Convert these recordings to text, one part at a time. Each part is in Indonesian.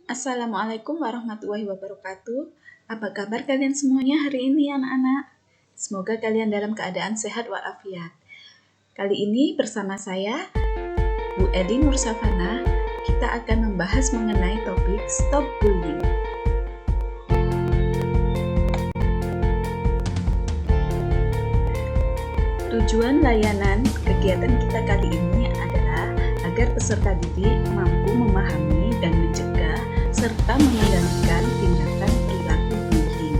Assalamualaikum warahmatullahi wabarakatuh. Apa kabar kalian semuanya hari ini anak-anak? Semoga kalian dalam keadaan sehat walafiat. Kali ini bersama saya, Bu Edi Nursafana, kita akan membahas mengenai topik Stop Bullying. Tujuan layanan kegiatan kita kali ini adalah agar peserta didik mampu memahami dan mencegah serta mengendalikan tindakan perilaku bullying.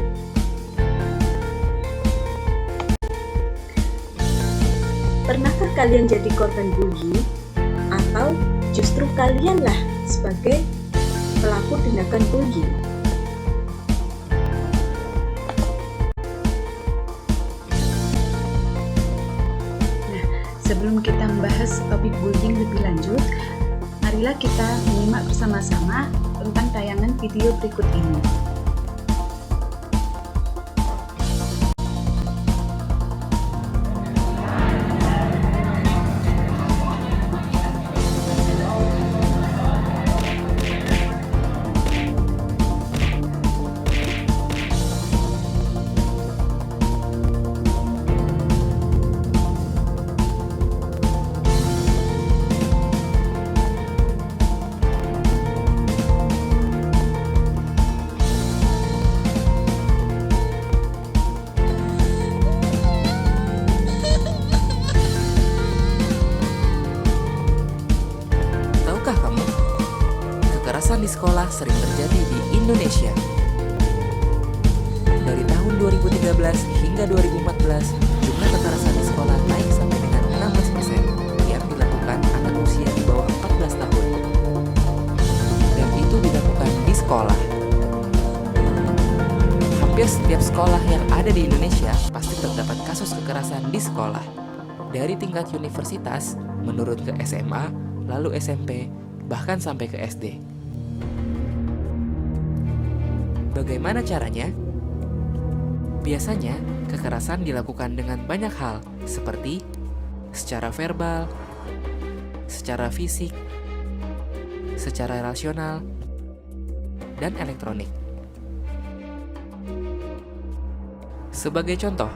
Pernahkah kalian jadi korban bullying? Atau justru kalianlah sebagai pelaku tindakan bullying? Sebelum kita membahas topik bullying lebih lanjut, marilah kita menyimak bersama-sama tentang tayangan video berikut ini. Kekerasan di sekolah sering terjadi di Indonesia. Dari tahun 2013 hingga 2014, jumlah kekerasan di sekolah naik sampai dengan 16% yang dilakukan anak usia di bawah 14 tahun. Dan itu dilakukan di sekolah. Hampir setiap sekolah yang ada di Indonesia pasti terdapat kasus kekerasan di sekolah. Dari tingkat universitas, menurun ke SMA, lalu SMP, bahkan sampai ke SD. Bagaimana caranya? Biasanya, kekerasan dilakukan dengan banyak hal, seperti secara verbal, secara fisik, secara rasional, dan elektronik. Sebagai contoh,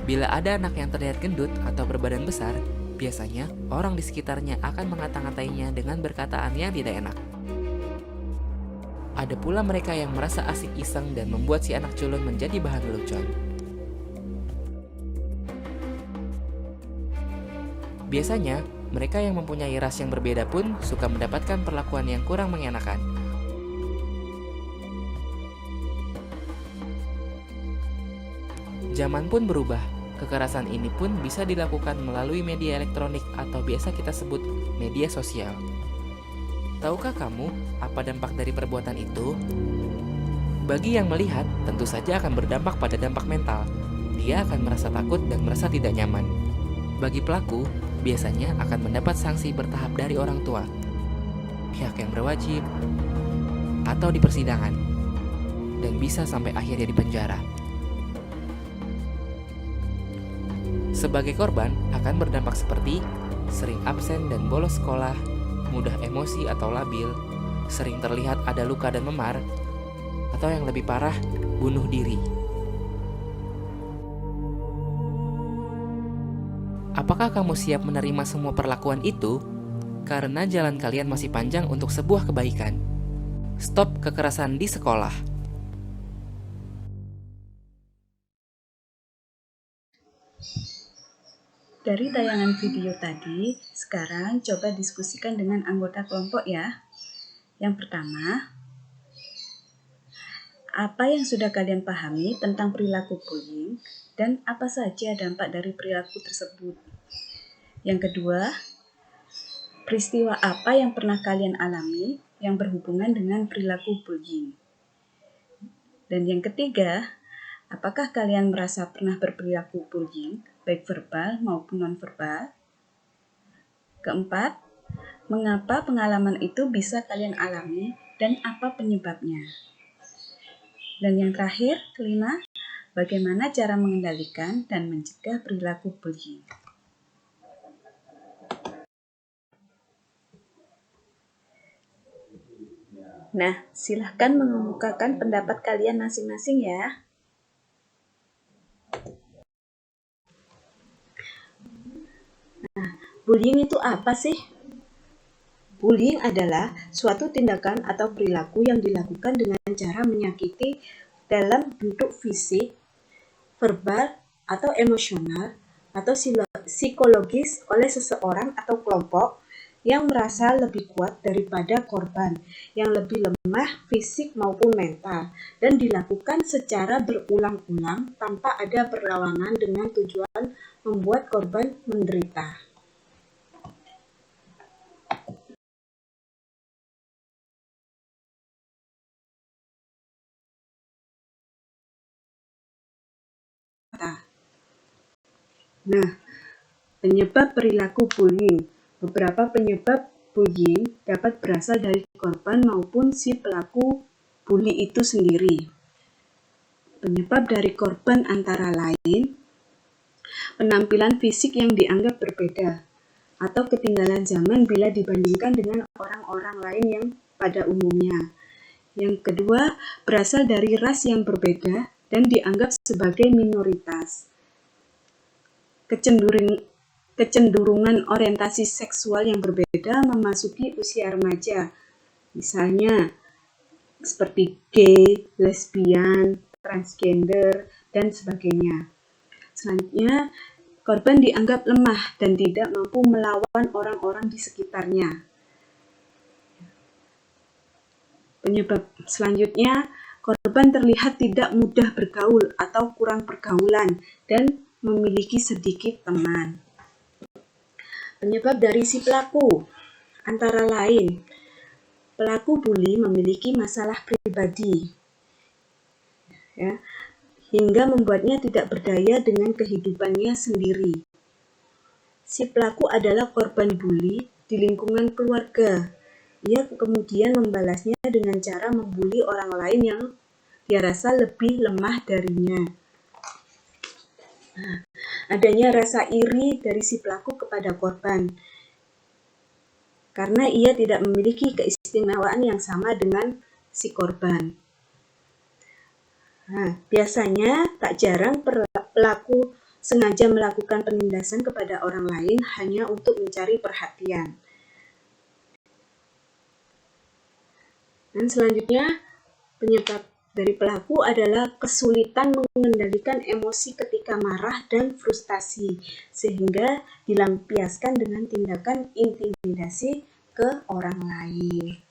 bila ada anak yang terlihat gendut atau berbadan besar, biasanya orang di sekitarnya akan mengata-ngatainya dengan berkataan yang tidak enak. Ada pula mereka yang merasa asik iseng dan membuat si anak culun menjadi bahan lelucon. Biasanya, mereka yang mempunyai ras yang berbeda pun suka mendapatkan perlakuan yang kurang mengenakan. Zaman pun berubah. Kekerasan ini pun bisa dilakukan melalui media elektronik atau biasa kita sebut media sosial. Tahukah kamu apa dampak dari perbuatan itu? Bagi yang melihat, tentu saja akan berdampak pada dampak mental. Dia akan merasa takut dan merasa tidak nyaman. Bagi pelaku, biasanya akan mendapat sanksi bertahap dari orang tua, pihak yang berwajib, atau di persidangan, dan bisa sampai akhirnya di penjara. Sebagai korban, akan berdampak seperti sering absen dan bolos sekolah, mudah emosi atau labil, sering terlihat ada luka dan memar, atau yang lebih parah, bunuh diri. Apakah kamu siap menerima semua perlakuan itu? Karena jalan kalian masih panjang untuk sebuah kebaikan. Stop kekerasan di sekolah. Dari tayangan video tadi, sekarang coba diskusikan dengan anggota kelompok ya. Yang pertama, apa yang sudah kalian pahami tentang perilaku bullying dan apa saja dampak dari perilaku tersebut? Yang kedua, peristiwa apa yang pernah kalian alami yang berhubungan dengan perilaku bullying? Dan yang ketiga, apakah kalian merasa pernah berperilaku bullying, baik verbal maupun non-verbal? Keempat, mengapa pengalaman itu bisa kalian alami dan apa penyebabnya? Dan yang terakhir, kelima, bagaimana cara mengendalikan dan mencegah perilaku bullying? Nah, silahkan mengemukakan pendapat kalian masing-masing ya. Nah, bullying itu apa sih? Bullying adalah suatu tindakan atau perilaku yang dilakukan dengan cara menyakiti dalam bentuk fisik, verbal, atau emosional, atau psikologis oleh seseorang atau kelompok yang merasa lebih kuat daripada korban, yang lebih lemah fisik maupun mental, dan dilakukan secara berulang-ulang tanpa ada perlawanan dengan tujuan membuat korban menderita. Nah, penyebab perilaku bullying. Beberapa penyebab bullying dapat berasal dari korban maupun si pelaku bully itu sendiri. Penyebab dari korban antara lain penampilan fisik yang dianggap berbeda atau ketinggalan zaman bila dibandingkan dengan orang-orang lain yang pada umumnya. Yang kedua, berasal dari ras yang berbeda dan dianggap sebagai minoritas. Kecenderungan orientasi seksual yang berbeda memasuki usia remaja, misalnya seperti gay, lesbian, transgender, dan sebagainya. Selanjutnya, korban dianggap lemah dan tidak mampu melawan orang-orang di sekitarnya. Penyebab selanjutnya, korban terlihat tidak mudah bergaul atau kurang pergaulan dan memiliki sedikit teman. Penyebab dari si pelaku antara lain, pelaku bully memiliki masalah pribadi, ya, hingga membuatnya tidak berdaya dengan kehidupannya sendiri. Si pelaku adalah korban bully di lingkungan keluarga. Ia kemudian membalasnya dengan cara membuli orang lain yang dia rasa lebih lemah darinya. Nah, adanya rasa iri dari si pelaku kepada korban karena ia tidak memiliki keistimewaan yang sama dengan si korban. Nah, biasanya tak jarang pelaku sengaja melakukan penindasan kepada orang lain hanya untuk mencari perhatian. Dan selanjutnya, penyebab dari pelaku adalah kesulitan mengendalikan emosi ketika marah dan frustasi, sehingga dilampiaskan dengan tindakan intimidasi ke orang lain.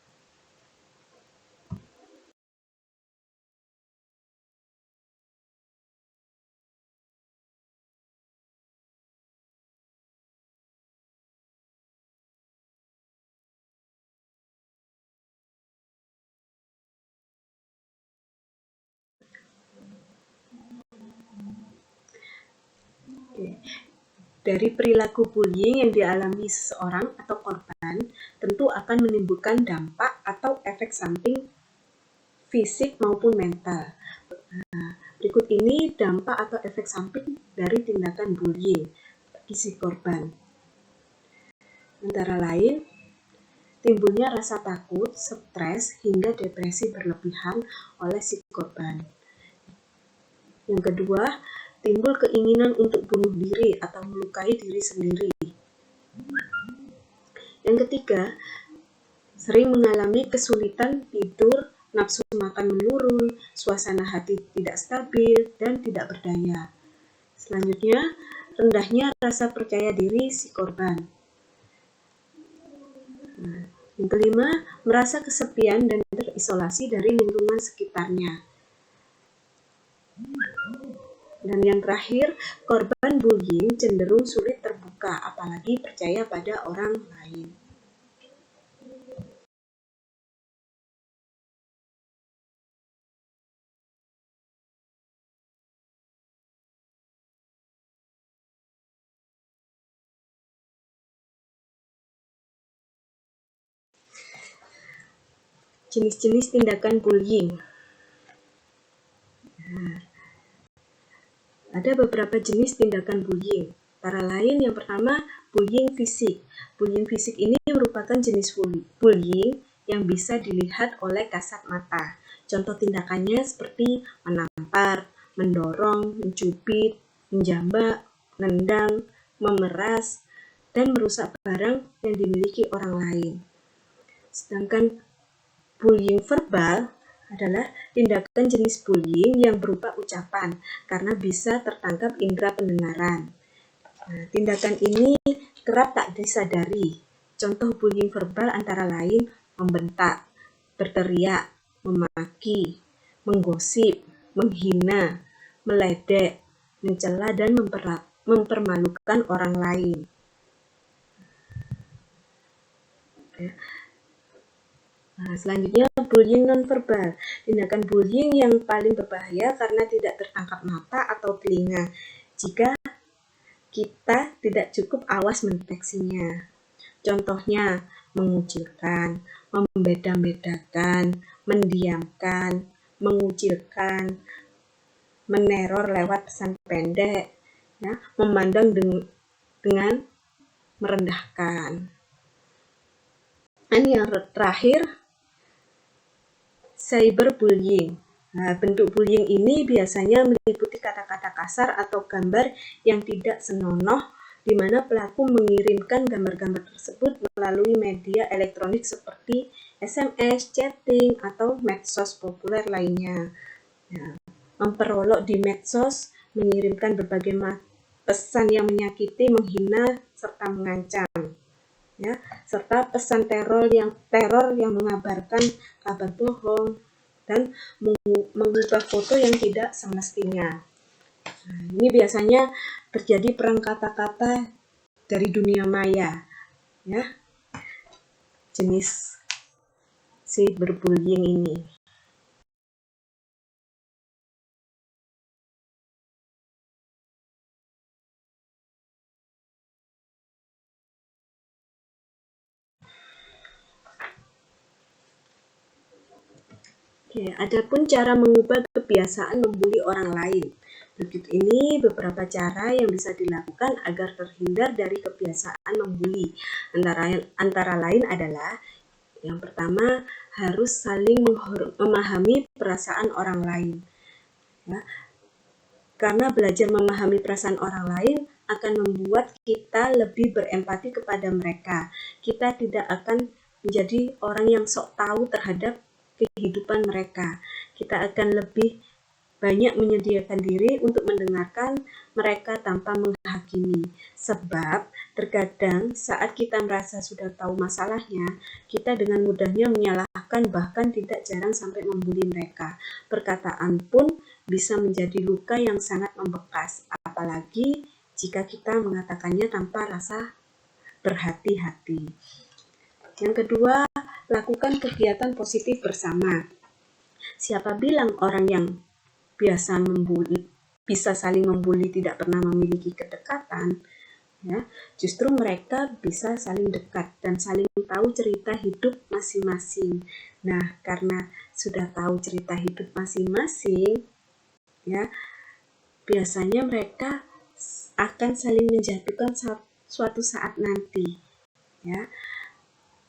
Dari perilaku bullying yang dialami seseorang atau korban, tentu akan menimbulkan dampak atau efek samping fisik maupun mental. Nah, berikut ini dampak atau efek samping dari tindakan bullying bagi si korban. Antara lain, timbulnya rasa takut, stres, hingga depresi berlebihan oleh si korban. Yang kedua, timbul keinginan untuk bunuh diri atau melukai diri sendiri. Yang ketiga, sering mengalami kesulitan tidur, nafsu makan menurun, suasana hati tidak stabil, dan tidak berdaya. Selanjutnya, rendahnya rasa percaya diri si korban. Nah, yang kelima, merasa kesepian dan terisolasi dari lingkungan sekitarnya. Dan yang terakhir, korban bullying cenderung sulit terbuka, apalagi percaya pada orang lain. Jenis-jenis tindakan bullying. Nah, ada beberapa jenis tindakan bullying. Antara lain yang pertama, bullying fisik. Bullying fisik ini merupakan jenis bullying yang bisa dilihat oleh kasat mata. Contoh tindakannya seperti menampar, mendorong, mencubit, menjambak, menendang, memeras, dan merusak barang yang dimiliki orang lain. Sedangkan bullying verbal adalah tindakan jenis bullying yang berupa ucapan karena bisa tertangkap indera pendengaran. Nah, tindakan ini kerap tak disadari. Contoh bullying verbal antara lain membentak, berteriak, memaki, menggosip, menghina, meledek, mencela, dan mempermalukan orang lain. Nah, selanjutnya bullying nonverbal. Tindakan bullying yang paling berbahaya karena tidak tertangkap mata atau telinga jika kita tidak cukup awas mendeteksinya. Contohnya mengucilkan, membeda-bedakan, mendiamkan, mengucilkan, meneror lewat pesan pendek, ya, memandang dengan merendahkan. Dan yang terakhir, cyberbullying. Nah, bentuk bullying ini biasanya meliputi kata-kata kasar atau gambar yang tidak senonoh, di mana pelaku mengirimkan gambar-gambar tersebut melalui media elektronik seperti SMS, chatting, atau medsos populer lainnya. Ya, memperolok di medsos, mengirimkan berbagai pesan yang menyakiti, menghina, serta mengancam. Ya, serta pesan teror yang mengabarkan kabar bohong dan mengubah foto yang tidak semestinya. Nah, ini biasanya terjadi perang kata-kata dari dunia maya, ya, jenis cyberbullying ini. Oke, adapun cara mengubah kebiasaan membuli orang lain. Berikut ini beberapa cara yang bisa dilakukan agar terhindar dari kebiasaan membuli. Antara lain adalah yang pertama, harus saling memahami perasaan orang lain. Ya, karena belajar memahami perasaan orang lain akan membuat kita lebih berempati kepada mereka. Kita tidak akan menjadi orang yang sok tahu terhadap kehidupan mereka. Kita akan lebih banyak menyediakan diri untuk mendengarkan mereka tanpa menghakimi. Sebab terkadang saat kita merasa sudah tahu masalahnya, kita dengan mudahnya menyalahkan, bahkan tidak jarang sampai membuli mereka. Perkataan pun bisa menjadi luka yang sangat membekas, apalagi jika kita mengatakannya tanpa rasa berhati-hati. Yang kedua, lakukan kegiatan positif bersama. Siapa bilang orang yang biasa membuli, bisa saling membuli, tidak pernah memiliki kedekatan, ya, justru mereka bisa saling dekat dan saling tahu cerita hidup masing-masing. Nah, karena sudah tahu cerita hidup masing-masing, ya, biasanya mereka akan saling menjatuhkan suatu saat nanti, ya.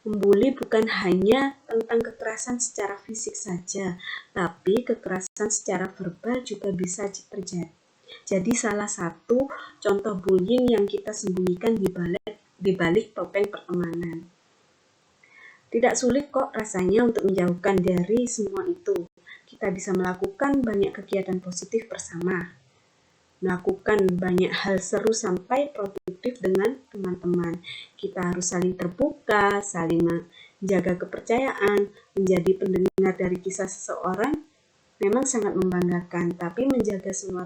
Membuli bukan hanya tentang kekerasan secara fisik saja, tapi kekerasan secara verbal juga bisa terjadi. Jadi salah satu contoh bullying yang kita sembunyikan di balik topeng pertemanan. Tidak sulit kok rasanya untuk menjauhkan dari semua itu. Kita bisa melakukan banyak kegiatan positif bersama, melakukan banyak hal seru sampai produktif dengan teman-teman. Kita harus saling terbuka, saling menjaga kepercayaan, menjadi pendengar dari kisah seseorang memang sangat membanggakan, tapi menjaga semua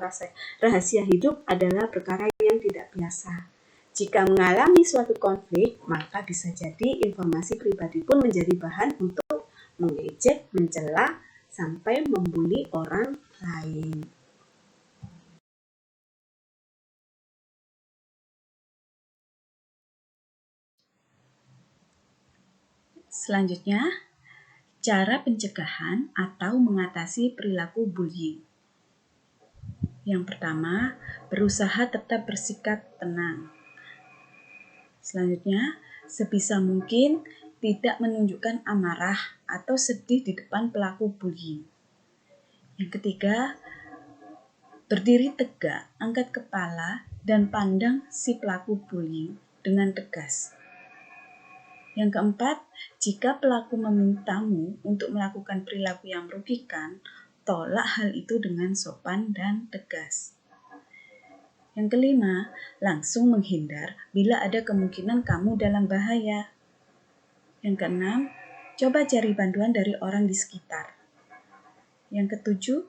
rahasia hidup adalah perkara yang tidak biasa. Jika mengalami suatu konflik, maka bisa jadi informasi pribadi pun menjadi bahan untuk mengejek, mencela, sampai membuli orang lain. Selanjutnya, cara pencegahan atau mengatasi perilaku bullying. Yang pertama, berusaha tetap bersikap tenang. Selanjutnya, sebisa mungkin tidak menunjukkan amarah atau sedih di depan pelaku bullying. Yang ketiga, berdiri tegak, angkat kepala, dan pandang si pelaku bullying dengan tegas. Yang keempat, jika pelaku memintamu untuk melakukan perilaku yang merugikan, tolak hal itu dengan sopan dan tegas. Yang kelima, langsung menghindar bila ada kemungkinan kamu dalam bahaya. Yang keenam, coba cari bantuan dari orang di sekitar. Yang ketujuh,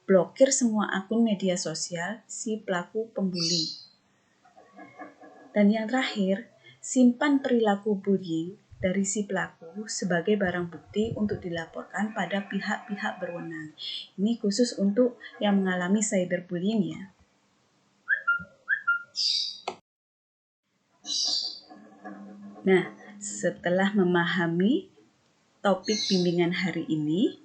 blokir semua akun media sosial si pelaku pembuli. Dan yang terakhir, simpan perilaku bullying dari si pelaku sebagai barang bukti untuk dilaporkan pada pihak-pihak berwenang. Ini khusus untuk yang mengalami cyberbullying ya. Nah, setelah memahami topik bimbingan hari ini,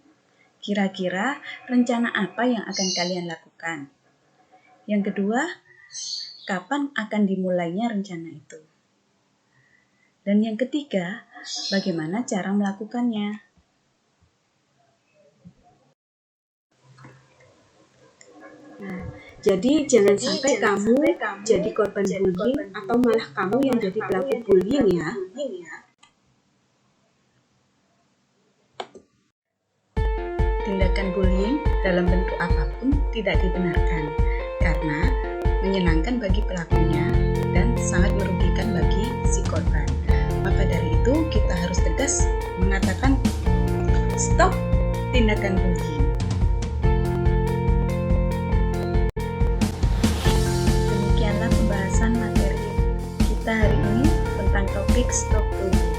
kira-kira rencana apa yang akan kalian lakukan? Yang kedua, kapan akan dimulainya rencana itu? Dan yang ketiga, bagaimana cara melakukannya? Nah, jadi jangan sampai kamu jadi korban bullying atau malah kamu yang jadi pelaku bullying ya. Tindakan bullying dalam bentuk apapun tidak dibenarkan karena menyenangkan bagi pelakunya dan sangat merugikan bagi si korban. Maka dari itu kita harus tegas mengatakan stop tindakan bullying. Demikianlah pembahasan materi kita hari ini tentang topik stop bullying.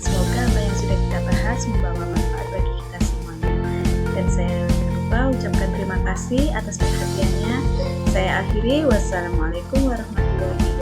Semoga apa yang sudah kita bahas membawa manfaat bagi kita semuanya. Dan saya lupa ucapkan terima kasih atas perhatiannya. Saya akhiri. Wassalamualaikum warahmatullahi wabarakatuh.